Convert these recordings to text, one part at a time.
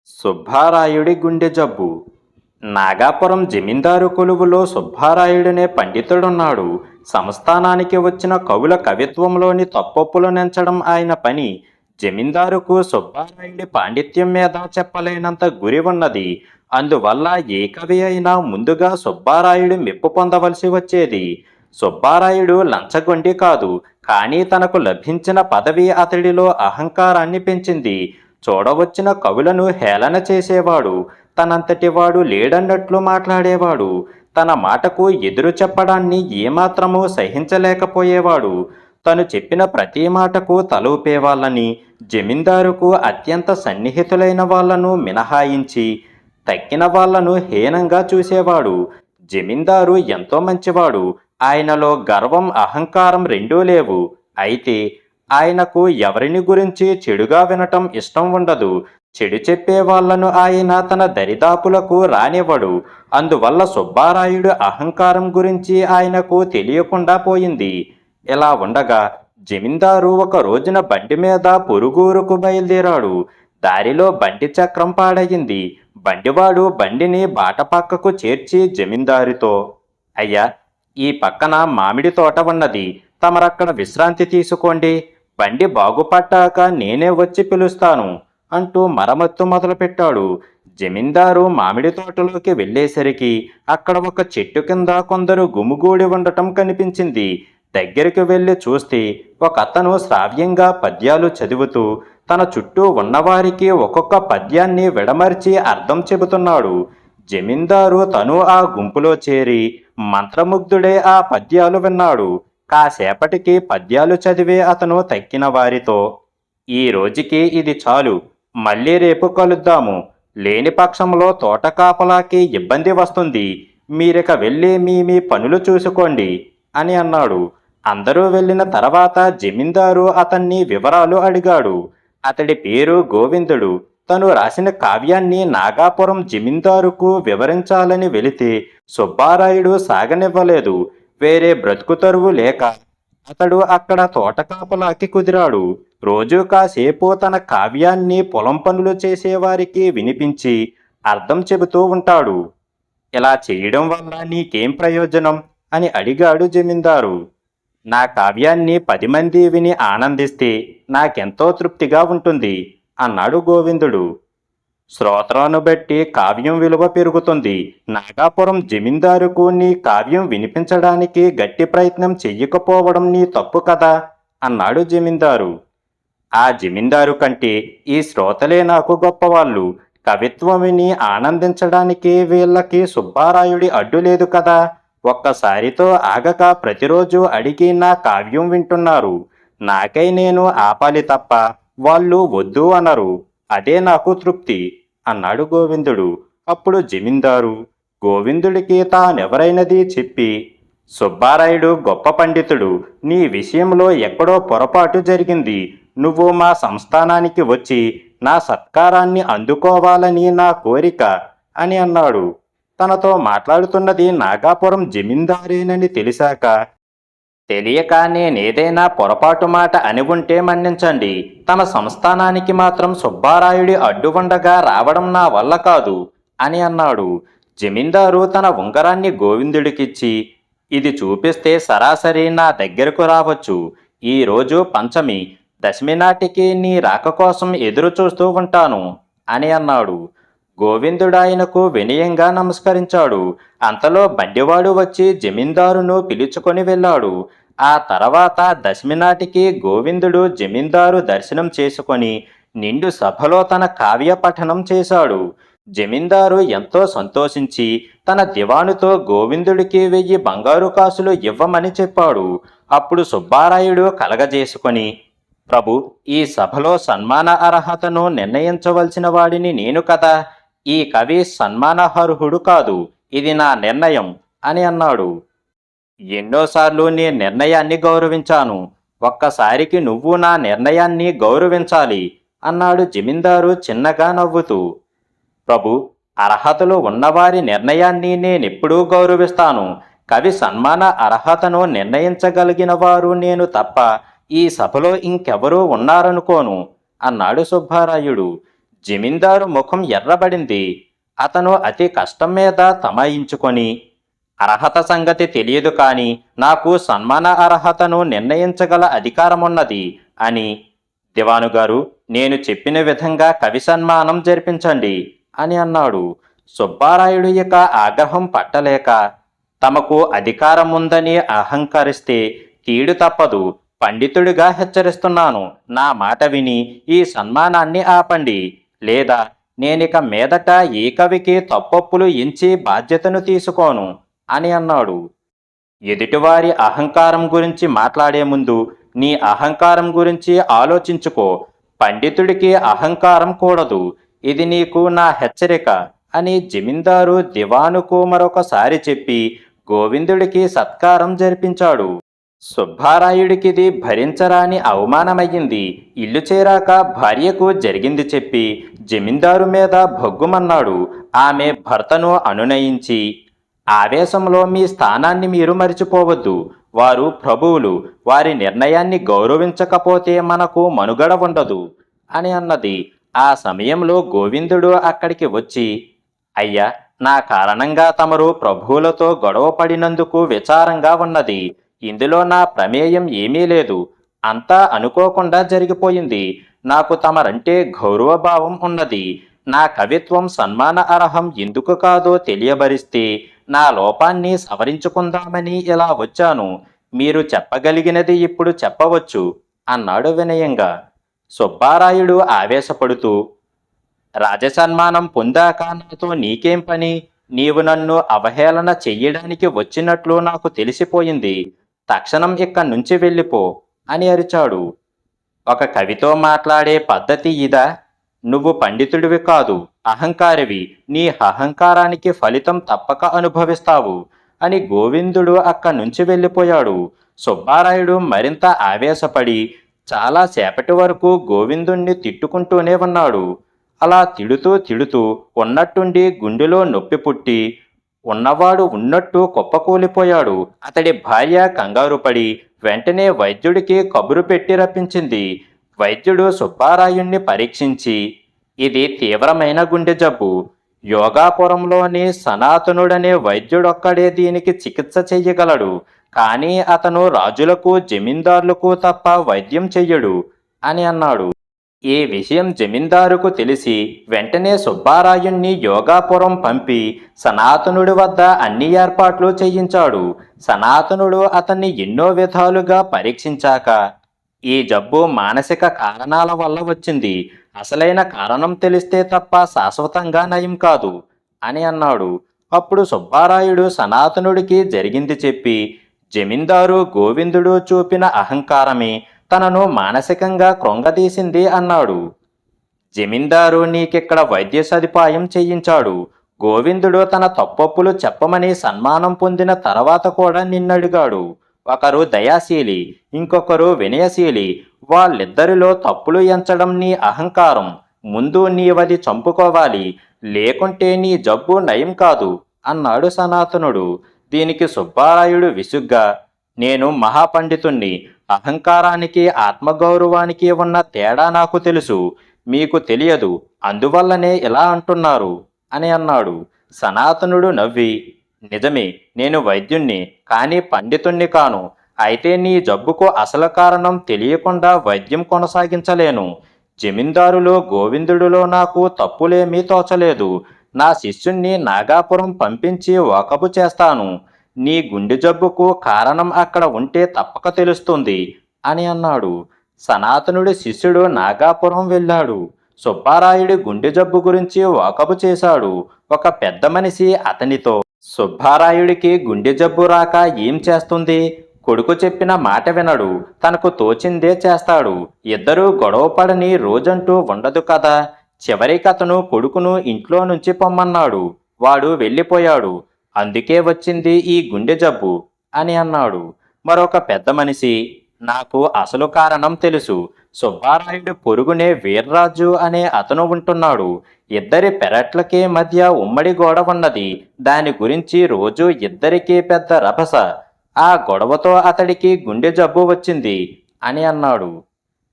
సుబ్బారాయుడి గుండె జబ్బు. నాగాపురం జమీందారు కొలువులో సుబ్బారాయుడనే పండితుడున్నాడు. సంస్థానానికి వచ్చిన కవుల కవిత్వంలోని తప్పొప్పులు నెంచడం ఆయన పని. జమీందారుకు సుబ్బారాయుడి పాండిత్యం మీద చెప్పలేనంత గురి ఉన్నది. అందువల్ల ఏ కవి అయినా ముందుగా సుబ్బారాయుడు మెప్పు పొందవలసి వచ్చేది. సుబ్బారాయుడు లంచగొండి కాదు, కానీ తనకు లభించిన పదవి అతడిలో అహంకారాన్ని పెంచింది. చూడవచ్చిన కవులను హేళన చేసేవాడు. తనంతటి వాడు లేడన్నట్లు మాట్లాడేవాడు. తన మాటకు ఎదురు చెప్పడాన్ని ఏమాత్రమూ సహించలేకపోయేవాడు. తను చెప్పిన ప్రతి మాటకు తల ఊపేవాళ్ళని, జమీందారుకు అత్యంత సన్నిహితులైన వాళ్లను మినహాయించి తక్కిన వాళ్లను హీనంగా చూసేవాడు. జమీందారు ఎంతో మంచివాడు. ఆయనలో గర్వం, అహంకారం రెండూ లేవు. అయితే ఆయనకు ఎవరిని గురించి చెడుగా వినటం ఇష్టం ఉండదు. చెడు చెప్పే వాళ్లను ఆయన తన దరిదాపులకు రానివ్వడు. అందువల్ల సుబ్బారాయుడు అహంకారం గురించి ఆయనకు తెలియకుండా పోయింది. ఇలా ఉండగా జమీందారు ఒక రోజున బండి మీద పొరుగురుకు బయలుదేరాడు. దారిలో బండి చక్రం పాడయింది. బండివాడు బండిని బాట పక్కకు చేర్చి జమీందారుతో, అయ్యా, ఈ పక్కన మామిడి తోట ఉన్నది, తమరక్కడ విశ్రాంతి తీసుకోండి. బండి బాగుపడ్డాక నేనే వచ్చి పిలుస్తాను అంటూ మరమత్తు మొదలుపెట్టాడు. జమీందారు మామిడి తోటలోకి వెళ్ళేసరికి అక్కడ ఒక చెట్టు కింద కొందరు గుమిగూడి ఉండటం కనిపించింది. దగ్గరికి వెళ్ళి చూస్తే ఒక అతను శ్రావ్యంగా పద్యాలు చదువుతూ తన చుట్టూ ఉన్నవారికి ఒక్కొక్క పద్యాన్ని విడమర్చి అర్థం చెబుతున్నాడు. జమీందారు తను ఆ గుంపులో చేరి మంత్రముగ్ధుడే ఆ పద్యాలు విన్నాడు. కాసేపటికి పద్యాలు చదివే అతను తక్కిన వారితో, ఈ రోజుకి ఇది చాలు, మళ్ళీ రేపు కలుద్దాము. లేని పక్షంలో తోట కాపలాకి ఇబ్బంది వస్తుంది. మీరిక వెళ్ళి మీ మీ పనులు చూసుకోండి అని అన్నాడు. అందరూ వెళ్ళిన తర్వాత జమీందారు అతన్ని వివరాలు అడిగాడు. అతడి పేరు గోవిందుడు. తను రాసిన కావ్యాన్ని నాగాపురం జమీందారుకు వివరించాలని వెళితే సుబ్బారాయుడు సాగనివ్వలేదు. వేరే బ్రతుకు తరువు లేక అతడు అక్కడ తోట కాపలాకి కుదిరాడు. రోజు కాసేపు తన కావ్యాన్ని పొలం పనులు చేసేవారికి వినిపించి అర్థం చెబుతూ ఉంటాడు. ఇలా చేయడం వల్ల నీకేం ప్రయోజనం అని అడిగాడు జమీందారు. నా కావ్యాన్ని 10 మంది విని ఆనందిస్తే నాకెంతో తృప్తిగా ఉంటుంది అన్నాడు గోవిందుడు. శ్రోతలను బట్టి కావ్యం విలువ పెరుగుతుంది. నాగాపురం జమీందారుకు నీ కావ్యం వినిపించడానికి గట్టి ప్రయత్నం చెయ్యకపోవడం నీ తప్పు కదా అన్నాడు జమీందారు. ఆ జమీందారు కంటే ఈ శ్రోతలే నాకు గొప్పవాళ్ళు. కవిత్వం విని ఆనందించడానికి వీళ్ళకి సుబ్బారాయుడి అడ్డు లేదు కదా. ఒక్కసారితో ఆగక ప్రతిరోజు అడిగి నా కావ్యం వింటున్నారు. నాకై నేను ఆపాలి తప్ప వాళ్ళు వద్దు అనరు. అదే నాకు తృప్తి అన్నాడు గోవిందుడు. అప్పుడు జమీందారు గోవిందుడికి తానెవరైనది చెప్పి, సుబ్బారాయుడు గొప్ప పండితుడు. నీ విషయంలో ఎక్కడో పొరపాటు జరిగింది. నువ్వు మా సంస్థానానికి వచ్చి నా సత్కారాన్ని అందుకోవాలని నా కోరిక అని అన్నాడు. తనతో మాట్లాడుతున్నది నాగాపురం జమీందారేనని తెలిసాక, తెలియక నేనేదైనా పొరపాటు మాట అని ఉంటే మన్నించండి. తమ సంస్థానానికి మాత్రం సుబ్బారాయుడి అడ్డు ఉండగా రావడం నా వల్ల కాదు అని అన్నాడు. జమీందారు తన ఉంగరాన్ని గోవిందుడికిచ్చి, ఇది చూపిస్తే సరాసరి నా దగ్గరకు రావచ్చు. ఈరోజు పంచమి, దశమి నాటికి నీ రాక కోసం ఎదురు చూస్తూ ఉంటాను అని అన్నాడు. గోవిందుడాయనకు వినయంగా నమస్కరించాడు. అంతలో బండివాడు వచ్చి జమీందారును పిలుచుకొని వెళ్ళాడు. ఆ తర్వాత దశమి నాటికి గోవిందుడు జమీందారు దర్శనం చేసుకొని నిండు సభలో తన కావ్య పఠనం చేశాడు. జమీందారు ఎంతో సంతోషించి తన దివానుతో గోవిందుడికి 1000 బంగారు కాసులు ఇవ్వమని చెప్పాడు. అప్పుడు సుబ్బారాయుడు కలగజేసుకొని, ప్రభు, ఈ సభలో సన్మాన అర్హతను నిర్ణయించవలసిన వాడిని నేను కదా. ఈ కవి సన్మానార్హుడు కాదు. ఇది నా నిర్ణయం అని అన్నాడు. ఎన్నోసార్లు నీ నిర్ణయాన్ని గౌరవించాను. ఒక్కసారికి నువ్వు నా నిర్ణయాన్ని గౌరవించాలి అన్నాడు జమీందారు చిన్నగా నవ్వుతూ. ప్రభు, అర్హతలు ఉన్నవారి నిర్ణయాన్ని నేనెప్పుడూ గౌరవిస్తాను. కవి సన్మాన అర్హతను నిర్ణయించగలిగిన వారు నేను తప్ప ఈ సభలో ఇంకెవరూ ఉన్నారనుకోను అన్నాడు సుబ్బారాయుడు. జమీందారు ముఖం ఎర్రబడింది. అతను అతి కష్టం మీద తమాయించుకొని, అర్హత సంగతి తెలియదు కాని నాకు సన్మాన అర్హతను నిర్ణయించగల అధికారమున్నది అని. దివానుగారు, నేను చెప్పిన విధంగా కవి సన్మానం జరిపించండి అని అన్నాడు. సుబ్బారాయుడు ఇక ఆగ్రహం పట్టలేక, తమకు అధికారం ఉందని అహంకరిస్తే కీడు తప్పదు. పండితుడిగా హెచ్చరిస్తున్నాను. నా మాట విని ఈ సన్మానాన్ని ఆపండి. లేదా నేనిక మీదట ఏ కవికి తప్పొప్పులు ఎంచి బాధ్యతను తీసుకోను అని అన్నాడు. ఎదుటివారి అహంకారం గురించి మాట్లాడే ముందు నీ అహంకారం గురించి ఆలోచించుకో. పండితుడికి అహంకారం కూడదు. ఇది నీకు నా హెచ్చరిక అని జమీందారు దివానుకు మరొకసారి చెప్పి గోవిందుడికి సత్కారం జరిపించాడు. సుబ్బారాయుడికిది భరించరాని అవమానమయ్యింది. ఇల్లు చేరాక భార్యకు జరిగింది చెప్పి జమీందారు మీద భగ్గుమన్నాడు. ఆమె భర్తను అనునయించి, ఆవేశంలో మీ స్థానాన్ని మీరు మరిచిపోవద్దు. వారు ప్రభువులు. వారి నిర్ణయాన్ని గౌరవించకపోతే మనకు మనుగడ ఉండదు అని అన్నది. ఆ సమయంలో గోవిందుడు అక్కడికి వచ్చి, అయ్యా, నా కారణంగా తమరు ప్రభువులతో గొడవ పడినందుకు విచారంగా ఉన్నది. ఇందులో నా ప్రమేయం ఏమీ లేదు. అంతా అనుకోకుండా జరిగిపోయింది. నాకు తమరంటే గౌరవభావం ఉన్నది. నా కవిత్వం సన్మాన అర్హం ఎందుకు కాదో తెలియబరిస్తే నా లోపాన్ని సవరించుకుందామని ఇలా వచ్చాను. మీరు చెప్పగలిగినది ఇప్పుడు చెప్పవచ్చు అన్నాడు వినయంగా. సుబ్బారాయుడు ఆవేశపడుతూ, రాజసన్మానం పొందాక నాతో నీకేం పని? నీవు నన్ను అవహేళన చెయ్యడానికి వచ్చినట్లు నాకు తెలిసిపోయింది. తక్షణం ఇక్కడి నుంచి వెళ్ళిపో అని అరిచాడు. ఒక కవితో మాట్లాడే పద్ధతి ఇదా? నువ్వు పండితుడివి కాదు, అహంకారివి. నీ అహంకారానికి ఫలితం తప్పక అనుభవిస్తావు అని గోవిందుడు అక్కడి నుంచి వెళ్ళిపోయాడు. సుబ్బారాయుడు మరింత ఆవేశపడి చాలాసేపటి వరకు గోవిందుణ్ణి తిట్టుకుంటూనే ఉన్నాడు. అలా తిడుతూ తిడుతూ ఉన్నట్టుండి గుండెలో నొప్పి పుట్టి ఉన్నవాడు ఉన్నట్టు కుప్పకూలిపోయాడు. అతడి భార్య కంగారుపడి వెంటనే వైద్యుడికి కబురు పెట్టి రప్పించింది. వైద్యుడు సుబ్బారాయుణ్ణి పరీక్షించి, ఇది తీవ్రమైన గుండె జబ్బు. యోగాపురంలోని సనాతనుడనే వైద్యుడొక్కడే దీనికి చికిత్స చెయ్యగలడు. కానీ అతను రాజులకు జమీందారులకు తప్ప వైద్యం చెయ్యడు అని అన్నాడు. ఈ విషయం జమీందారుకు తెలిసి వెంటనే సుబ్బారాయుణ్ణి యోగాపురం పంపి సనాతనుడి వద్ద అన్ని ఏర్పాట్లు చేయించాడు. సనాతనుడు అతన్ని ఎన్నో విధాలుగా పరీక్షించాక, ఈ జబ్బు మానసిక కారణాల వల్ల వచ్చింది. అసలైన కారణం తెలిస్తే తప్ప శాశ్వతంగా నయం కాదు అని అన్నాడు. అప్పుడు సుబ్బారాయుడు సనాతనుడికి జరిగింది చెప్పి, జమీందారు గోవిందుడు చూపిన అహంకారమే తనను మానసికంగా కృంగదీసింది అన్నాడు. జమీందారు నీకిక్కడ వైద్య సదుపాయం చేయించాడు. గోవిందుడు తన తప్పొప్పులు చెప్పమని సన్మానం పొందిన తర్వాత కూడా నిన్నడిగాడు. ఒకరు దయాశీలి, ఇంకొకరు వినయశీలి. వాళ్ళిద్దరిలో తప్పులు ఎంచడం నీ అహంకారం. ముందు నీవది చంపుకోవాలి, లేకుంటే నీ జబ్బు నయం కాదు అన్నాడు సనాతనుడు. దీనికి సుబ్బారాయుడు విసుగ్గా, నేను మహాపండితుణ్ణి. అహంకారానికి ఆత్మగౌరవానికి ఉన్న తేడా నాకు తెలుసు. మీకు తెలియదు, అందువల్లనే ఇలా అంటున్నారు అని అన్నాడు. సనాతనుడు నవ్వి, నిజమే, నేను వైద్యుణ్ణి, కానీ పండితుణ్ణి కాను. అయితే నీ జబ్బుకు అసలు కారణం తెలియకుండా వైద్యం కొనసాగించలేను. జమీందారులో గోవిందుడిలో నాకు తప్పులేమీ తోచలేదు. నా శిష్యుణ్ణి నాగాపురం పంపించి వాకబు చేస్తాను. నీ గుండె జబ్బుకు కారణం అక్కడ ఉంటే తప్పక తెలుస్తుంది అని అన్నాడు. సనాతనుడి శిష్యుడు నాగాపురం వెళ్ళాడు. సుబ్బారాయుడి గుండె జబ్బు గురించి వాకబు చేశాడు. ఒక పెద్ద మనిషి అతనితో, సుబ్బారాయుడికి గుండె జబ్బు రాక ఏం చేస్తుంది? కొడుకు చెప్పిన మాట వినడు, తనకు తోచిందే చేస్తాడు. ఇద్దరూ గొడవపడని రోజంటూ ఉండదు కదా. చివరికతను కొడుకును ఇంట్లో నుంచి పొమ్మన్నాడు. వాడు వెళ్ళిపోయాడు. అందుకే వచ్చింది ఈ గుండె జబ్బు అని అన్నాడు. మరొక పెద్ద మనిషి, నాకు అసలు కారణం తెలుసు. సుబ్బారాయుడు పొరుగునే వీర్రాజు అనే అతను ఉంటున్నాడు. ఇద్దరి పెరట్లకే మధ్య ఉమ్మడి గోడ ఉన్నది. దాని గురించి రోజు ఇద్దరికీ పెద్ద రభస. ఆ గొడవతో అతడికి గుండె జబ్బు వచ్చింది అని అన్నాడు.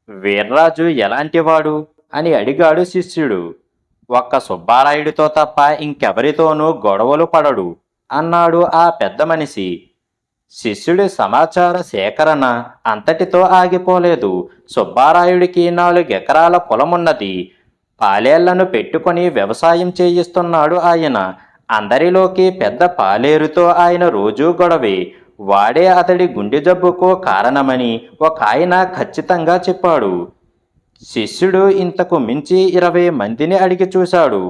వీర్రాజు ఎలాంటివాడు? అని అడిగాడు శిష్యుడు. ఒక్క సుబ్బారాయుడితో తప్ప ఇంకెవరితోనూ గొడవలు పడడు అన్నాడు ఆ పెద్ద మనిషి. శిష్యుడి సమాచార సేకరణ అంతటితో ఆగిపోలేదు. సుబ్బారాయుడికి 4 ఎకరాల పొలమున్నది. పాలేళ్లను పెట్టుకొని వ్యవసాయం చేయిస్తున్నాడు ఆయన. అందరిలోకి పెద్ద పాలేరుతో ఆయన రోజూ గొడవే. వాడే అతడి గుండె జబ్బుకు కారణమని ఒక ఆయన ఖచ్చితంగా చెప్పాడు. శిష్యుడు ఇంతకు మించి 20 మందిని అడిగి చూశాడు.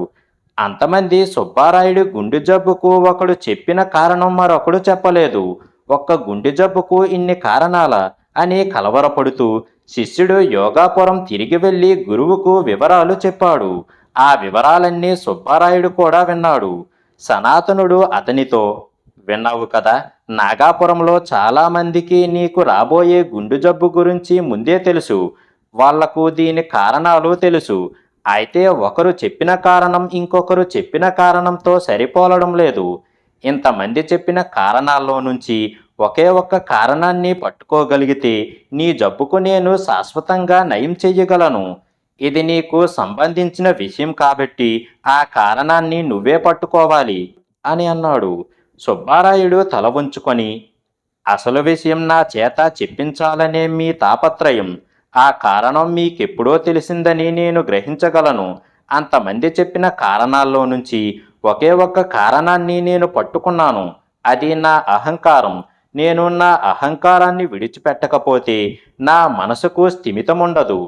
అంతమంది సుబ్బారాయుడి గుండె జబ్బుకు ఒకడు చెప్పిన కారణం మరొకడు చెప్పలేదు. ఒక్క గుండె జబ్బుకు ఇన్ని కారణాలా అని కలవరపడుతూ శిష్యుడు యోగాపురం తిరిగి వెళ్ళి గురువుకు వివరాలు చెప్పాడు. ఆ వివరాలన్నీ సుబ్బారాయుడు కూడా విన్నాడు. సనాతనుడు అతనితో, విన్నావు కదా, నాగాపురంలో చాలామందికి నీకు రాబోయే గుండె జబ్బు గురించి ముందే తెలుసు. వాళ్లకు దీని కారణాలు తెలుసు. అయితే ఒకరు చెప్పిన కారణం ఇంకొకరు చెప్పిన కారణంతో సరిపోలడం లేదు. ఇంతమంది చెప్పిన కారణాల్లో నుంచి ఒకే ఒక్క కారణాన్ని పట్టుకోగలిగితే నీ జబ్బుకు నేను శాశ్వతంగా నయం చెయ్యగలను. ఇది నీకు సంబంధించిన విషయం కాబట్టి ఆ కారణాన్ని నువ్వే పట్టుకోవాలి అని అన్నాడు. సుబ్బారాయుడు తల వంచుకొని, అసలు విషయం నా చేత చెప్పించాలనే మీ తాపత్రయం, ఆ కారణం మీకెప్పుడో తెలిసిందని నేను గ్రహించగలను. అంతమంది చెప్పిన కారణాల్లో నుంచి ఒకే ఒక్క కారణాన్ని నేను పట్టుకున్నాను. అది నా అహంకారం. నేను నా అహంకారాన్ని విడిచిపెట్టకపోతే నా మనసుకు స్థిమితముండదు.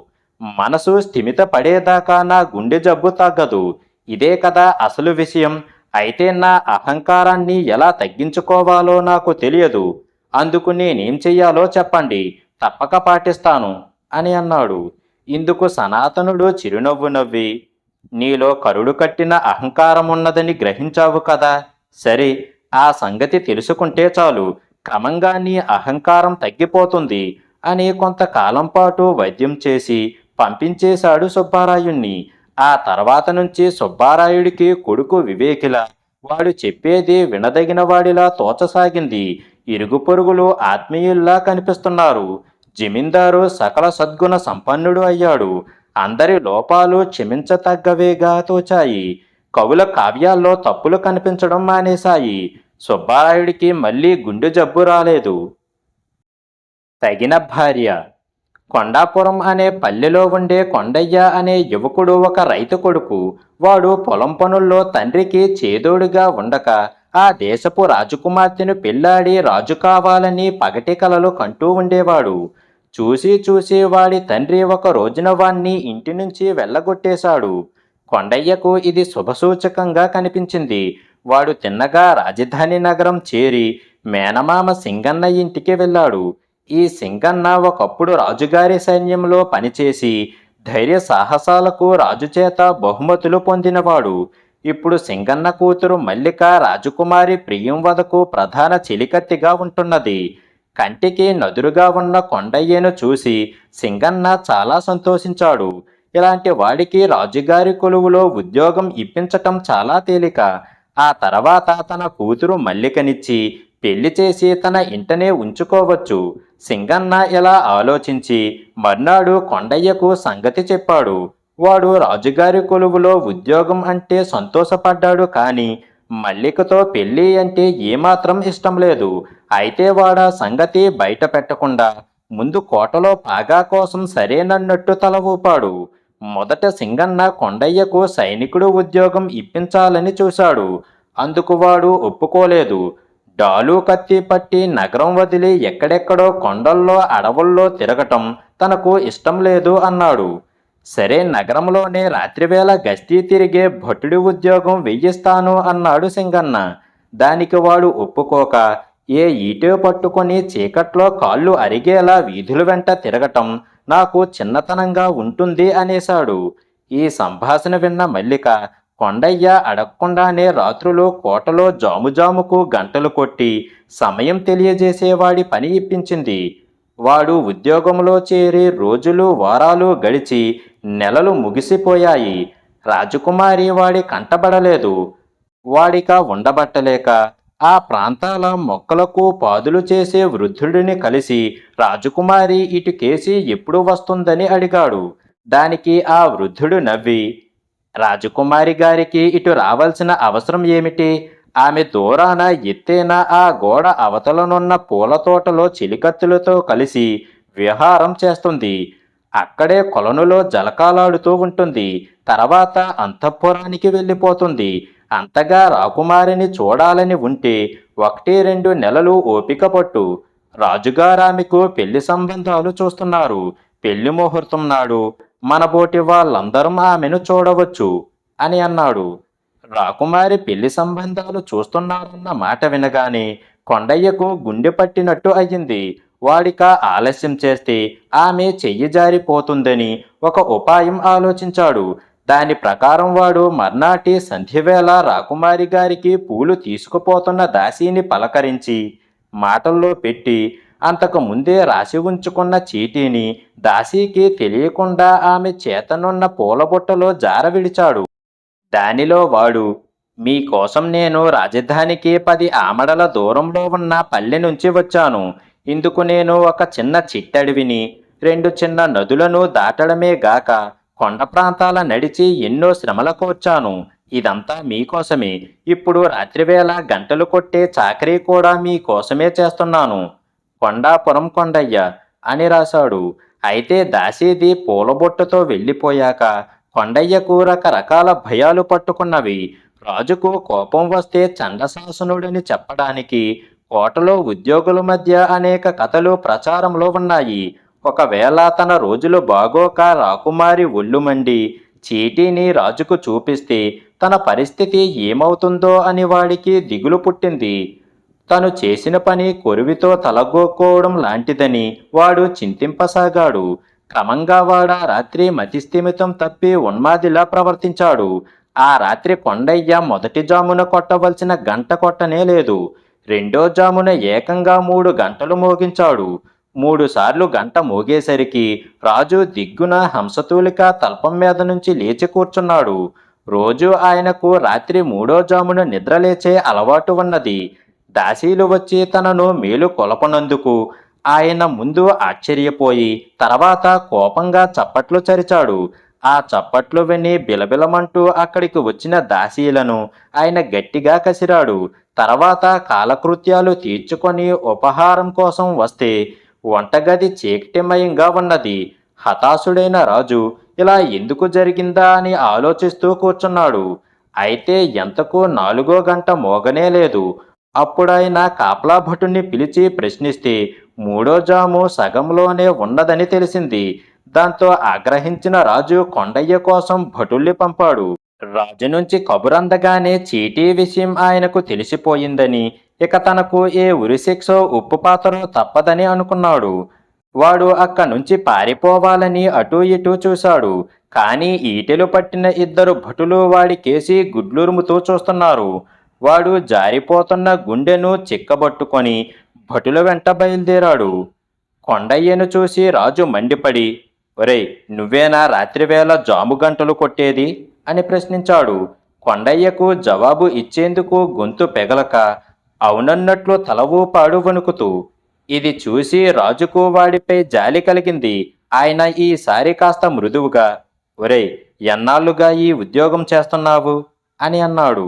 మనసు స్థిమిత పడేదాకా నా గుండె జబ్బు తగ్గదు. ఇదే కదా అసలు విషయం. అయితే నా అహంకారాన్ని ఎలా తగ్గించుకోవాలో నాకు తెలియదు. అందుకు నేనేం చెయ్యాలో చెప్పండి, తప్పక పాటిస్తాను అని అన్నాడు. ఇందుకు సనాతనుడు చిరునవ్వు నవ్వి, నీలో కరుడు కట్టిన అహంకారం ఉన్నదని గ్రహించావు కదా, సరే, ఆ సంగతి తెలుసుకుంటే చాలు, క్రమంగా నీ అహంకారం తగ్గిపోతుంది అని కొంతకాలం పాటు వైద్యం చేసి పంపించేశాడు సుబ్బారాయుణ్ణి. ఆ తర్వాత నుంచి సుబ్బారాయుడికి కొడుకు వివేకిలా, వాడు చెప్పేది వినదగిన వాడిలా తోచసాగింది. ఇరుగు పొరుగులు ఆత్మీయుల్లా కనిపిస్తున్నారు. జమీందారు సకల సద్గుణ సంపన్నుడు అయ్యాడు. అందరి లోపాలు క్షమించతగ్గవేగా తోచాయి. కవుల కావ్యాల్లో తప్పులు కనిపించడం మానేశాయి. సుబ్బారాయుడికి మళ్ళీ గుండె జబ్బు రాలేదు. తగిన భార్య. కొండాపురం అనే పల్లెలో ఉండే కొండయ్య అనే యువకుడు ఒక రైతు కొడుకు. వాడు పొలం పనుల్లో తండ్రికి చేదోడుగా ఉండక ఆ దేశపు రాజకుమార్తెను పెళ్లాడి రాజు కావాలని పగటి కలలు కంటూ ఉండేవాడు. చూసి చూసి వాడి తండ్రి ఒక రోజున వాణ్ణి ఇంటి నుంచి వెళ్ళగొట్టేశాడు. కొండయ్యకు ఇది శుభసూచకంగా కనిపించింది. వాడు తిన్నగా రాజధాని నగరం చేరి మేనమామ సింగన్న ఇంటికి వెళ్ళాడు. ఈ సింగన్న ఒకప్పుడు రాజుగారి సైన్యంలో పనిచేసి ధైర్య సాహసాలకు రాజుచేత బహుమతులు పొందినవాడు. ఇప్పుడు సింగన్న కూతురు మల్లిక రాజకుమారి ప్రియంవదకు ప్రధాన చెలికత్తిగా ఉంటున్నది. కంటికి నదురుగా ఉన్న కొండయ్యను చూసి సింగన్న చాలా సంతోషించాడు. ఇలాంటి వాడికి రాజుగారి కొలువులో ఉద్యోగం ఇప్పించటం చాలా తేలిక. ఆ తర్వాత తన కూతురు మల్లికనిచ్చి పెళ్లి చేసి తన ఇంటనే ఉంచుకోవచ్చు. సింగన్న ఇలా ఆలోచించి మర్నాడు కొండయ్యకు సంగతి చెప్పాడు. వాడు రాజుగారి కొలువులో ఉద్యోగం అంటే సంతోషపడ్డాడు, కానీ మల్లికతో పెళ్లి అంటే ఏమాత్రం ఇష్టం లేదు. అయితే వాడా సంగతి బయట పెట్టకుండా ముందు కోటలో పాగా కోసం సరేనన్నట్టు తల ఊపాడు. మొదట సింగన్న కొండయ్యకు సైనికుడు ఉద్యోగం ఇప్పించాలని చూశాడు. అందుకు వాడు ఒప్పుకోలేదు. డాలు కత్తి పట్టి నగరం వదిలి ఎక్కడెక్కడో కొండల్లో అడవుల్లో తిరగటం తనకు ఇష్టం లేదు అన్నాడు. సరే, నగరంలోనే రాత్రివేళ గస్తీ తిరిగే భటుడి ఉద్యోగం వెయ్యిస్తాను అన్నాడు సింగన్న. దానికి వాడు ఒప్పుకోక ఏ ఈటో పట్టుకొని చీకట్లో కాళ్ళు అరిగేలా వీధుల వెంట తిరగటం నాకు చిన్నతనంగా ఉంటుంది అనేశాడు. ఈ సంభాషణ విన్న మల్లిక కొండయ్య అడగకుండానే రాత్రులు కోటలో జాముజాముకు గంటలు కొట్టి సమయం తెలియజేసేవాడి పని ఇప్పించింది. వాడు ఉద్యోగంలో చేరి రోజులు వారాలు గడిచి నెలలు ముగిసిపోయాయి. రాజకుమారి వాడి కంటబడలేదు. వాడిక ఉండబట్టలేక ఆ ప్రాంతాల మొక్కలకు పాదులు చేసే వృద్ధుడిని కలిసి రాజకుమారి ఇటుకేసి ఎప్పుడు వస్తుందని అడిగాడు. దానికి ఆ వృద్ధుడు నవ్వి, రాజకుమారి గారికి ఇటు రావాల్సిన అవసరం ఏమిటి? ఆమె దూరాన ఎత్తైన ఆ గోడ అవతలనున్న పూల తోటలో చిలికత్తులతో కలిసి విహారం చేస్తుంది. అక్కడే కొలనులో జలకాలాడుతూ ఉంటుంది. తర్వాత అంతఃపురానికి వెళ్ళిపోతుంది. అంతగా రాకుమారిని చూడాలని ఉంటే 1-2 నెలలు ఓపిక పట్టు. రాజుగారామెకు పెళ్లి సంబంధాలు చూస్తున్నారు. పెళ్లి ముహూర్తం నాడు మనబోటి వాళ్ళందరం ఆమెను చూడవచ్చు అని అన్నాడు. రాకుమారి పెళ్లి సంబంధాలు చూస్తున్నారన్న మాట వినగానే కొండయ్యకు గుండె పట్టినట్టు అయ్యింది. వాడిక ఆలస్యం చేస్తే ఆమె చెయ్యి జారిపోతుందని ఒక ఉపాయం ఆలోచించాడు. దాని ప్రకారం వాడు మర్నాటి సంధ్యవేళ రాకుమారి గారికి పూలు తీసుకుపోతున్న దాసీని పలకరించి మాటల్లో పెట్టి అంతకు ముందే రాసి ఉంచుకున్న చీటీని దాసీకి తెలియకుండా ఆమె చేతనున్న పూలబుట్టలో జార విడిచాడు. దానిలో వాడు, మీకోసం నేను రాజధానికి 10 ఆమడల దూరంలో ఉన్న పల్లె నుంచి వచ్చాను. ఇందుకు నేను ఒక చిన్న చిట్టడివిని, 2 చిన్న నదులను దాటడమే గాక కొండ ప్రాంతాల నడిచి ఎన్నో శ్రమలకు వచ్చాను. ఇదంతా మీకోసమే. ఇప్పుడు రాత్రివేళ గంటలు కొట్టే చాకరీ కూడా మీకోసమే చేస్తున్నాను. కొండాపురం కొండయ్య అని రాశాడు. అయితే దాసీది పూలబొట్టుతో వెళ్ళిపోయాక కొండయ్యకు రకరకాల భయాలు పట్టుకున్నవి. రాజుకు కోపం వస్తే చండశాసనుడని చెప్పడానికి కోటలో ఉద్యోగుల మధ్య అనేక కథలు ప్రచారంలో ఉన్నాయి. ఒకవేళ తన రోజులు బాగోక రాకుమారి ఒళ్ళు మండి చీటీని రాజుకు చూపిస్తే తన పరిస్థితి ఏమవుతుందో అని వాడికి దిగులు పుట్టింది. తను చేసిన పని కొరివితో తలగొక్కోవడం లాంటిదని వాడు చింతింపసాగాడు. క్రమంగా వాడా రాత్రి మతిస్థిమితం తప్పి ఉన్మాదిలా ప్రవర్తించాడు. ఆ రాత్రి కొండయ్య మొదటి జామున కొట్టవలసిన గంట కొట్టనే లేదు. రెండో జామున ఏకంగా 3 గంటలు మోగించాడు. 3 సార్లు గంట మోగేసరికి రాజు దిగ్గున హంసతూలిక తల్పం మీద నుంచి లేచి కూర్చున్నాడు. రోజు ఆయనకు రాత్రి 3వ జామున నిద్రలేచే అలవాటు ఉన్నది. దాసీలు వచ్చి తనను మేలు కొలపనందుకు ఆయన ముందు ఆశ్చర్యపోయి తర్వాత కోపంగా చప్పట్లు చరిచాడు. ఆ చప్పట్లు విని బిలబిలమంటూ అక్కడికి వచ్చిన దాసీలను ఆయన గట్టిగా కసిరాడు. తర్వాత కాలకృత్యాలు తీర్చుకొని ఉపహారం కోసం వస్తే వంటగది చీకటిమయంగా ఉన్నది. హతాశుడైన రాజు ఇలా ఎందుకు జరిగిందా అని ఆలోచిస్తూ కూర్చున్నాడు. అయితే ఎంతకు 4వ గంట మోగనే లేదు. అప్పుడాయన కాపలా భటుని పిలిచి ప్రశ్నిస్తే 3వ జాము సగంలోనే ఉన్నదని తెలిసింది. దాంతో ఆగ్రహించిన రాజు కొండయ్య కోసం భటుల్ని పంపాడు. రాజు నుంచి కబురందగానే చీటీ విషయం ఆయనకు తెలిసిపోయిందని, ఇక తనకు ఏ ఉరిశిక్షో ఉప్పుపాతరో తప్పదని అనుకున్నాడు. వాడు అక్కడి నుంచి పారిపోవాలని అటూ ఇటూ చూశాడు. కానీ ఈటెలు పట్టిన 2 భటులు వాడి కేసి గుడ్లురుముతూ చూస్తున్నారు. వాడు జారిపోతున్న గుండెను చిక్కబట్టుకొని భటుల వెంట బయలుదేరాడు. కొండయ్యను చూసి రాజు మండిపడి, ఒరేయ్, నువ్వేనా రాత్రివేళ జాము గంటలు కొట్టేది అని ప్రశ్నించాడు. కొండయ్యకు జవాబు ఇచ్చేందుకు గొంతు పెగలక అవునన్నట్లు తల ఊపాడు వణుకుతూ. ఇది చూసి రాజుకు వాడిపై జాలి కలిగింది. ఆయన ఈసారి కాస్త మృదువుగా, ఒరేయ్, ఎన్నాళ్ళుగా ఈ ఉద్యోగం చేస్తున్నావు అని అన్నాడు.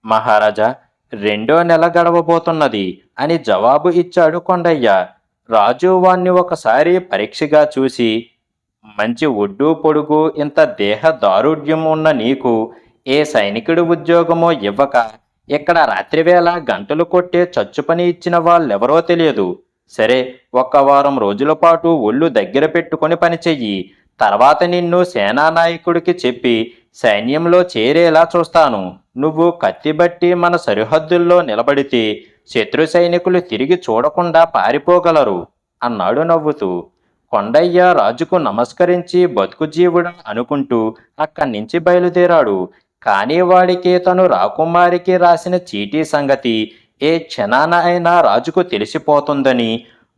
మహారాజా, 2వ నెల గడవబోతున్నది అని జవాబు ఇచ్చాడు కొండయ్య. రాజు వాణ్ణి ఒకసారి పరీక్షగా చూసి, మంచి ఒడ్డు పొడుగు ఇంత దేహ దారుఢ్యం ఉన్న నీకు ఏ సైనికుడి ఉద్యోగమో ఇవ్వక ఇక్కడ రాత్రివేళ గంటలు కొట్టే చచ్చు పని ఇచ్చిన వాళ్ళెవరో తెలియదు. సరే, 1 వారం రోజుల పాటు ఒళ్ళు దగ్గర పెట్టుకొని పనిచెయ్యి. తర్వాత నిన్ను సేనానాయకుడికి చెప్పి సైన్యంలో చేరేలా చూస్తాను. నువ్వు కత్తిబట్టి మన సరిహద్దుల్లో నిలబడితే శత్రు సైనికులు తిరిగి చూడకుండా పారిపోగలరు అన్నాడు నవ్వుతూ. కొండయ్య రాజుకు నమస్కరించి బతుకు జీవుడా అనుకుంటూ అక్కడి నుంచి బయలుదేరాడు. కానీ వాడికి తను రాకుమారికి రాసిన చీటీ సంగతి ఏ క్షణాన అయినా రాజుకు తెలిసిపోతుందని,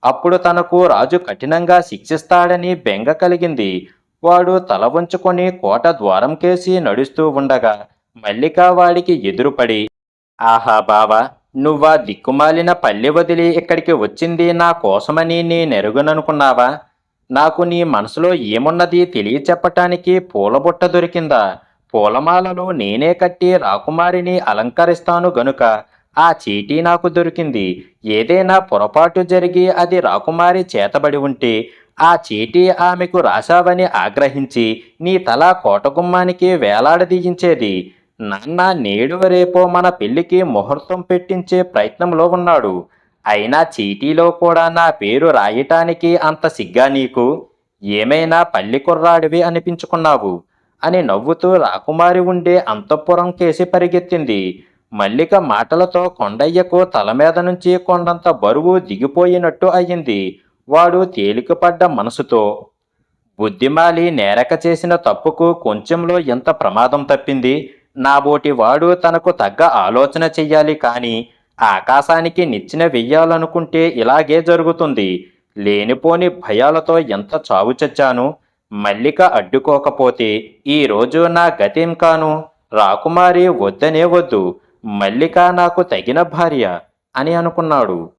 అప్పుడు తనకు రాజు కఠినంగా శిక్షిస్తాడని బెంగ కలిగింది. వాడు తల వంచుకొని కోట ద్వారం కేసి నడుస్తూ ఉండగా మల్లిక వాడికి ఎదురుపడి, ఆహా బావా, నువ్వా దిక్కుమాలిన పల్లె వదిలి ఇక్కడికి వచ్చింది నా కోసమని నేనెరుగుననుకున్నావా? నాకు నీ మనసులో ఏమున్నది తెలియచెప్పటానికి పూలబుట్ట దొరికిందా? పూలమాలలు నేనే కట్టి రాకుమారిని అలంకరిస్తాను గనుక ఆ చీటీ నాకు దొరికింది. ఏదైనా పొరపాటు జరిగి అది రాకుమారి చేతబడి ఉంటే ఆ చీటీ ఆమెకు రాశావని ఆగ్రహించి నీ తల కోటగుమ్మానికి వేలాడదీయించేది. నాన్న నేడు రేపో మన పెళ్లికి ముహూర్తం పెట్టించే ప్రయత్నంలో ఉన్నాడు. అయినా చీటీలో కూడా నా పేరు రాయటానికి అంత సిగ్గా నీకు? ఏమైనా పల్లి కుర్రాడివి అనిపించుకున్నావు అని నవ్వుతూ రాకుమారి ఉండే అంతఃపురం కేసి పరిగెత్తింది. మల్లిక మాటలతో కొండయ్యకు తల మీద నుంచి కొండంత బరువు దిగిపోయినట్టు అయ్యింది. వాడు తేలికపడ్డ మనసుతో, బుద్ధిమాలి నేరక చేసిన తప్పుకు కొంచెంలో ఎంత ప్రమాదం తప్పింది. నాబోటి వాడు తనకు తగ్గ ఆలోచన చెయ్యాలి కాని ఆకాశానికి నిచ్చెన వెయ్యాలనుకుంటే ఇలాగే జరుగుతుంది. లేనిపోని భయాలతో ఎంత చావు చచ్చాను. మల్లిక అడ్డుకోకపోతే ఈరోజు నా గతేం కాను. రాకుమారి వద్దనే వద్దు. మల్లిక నాకు తగిన భార్య అని అనుకున్నాడు.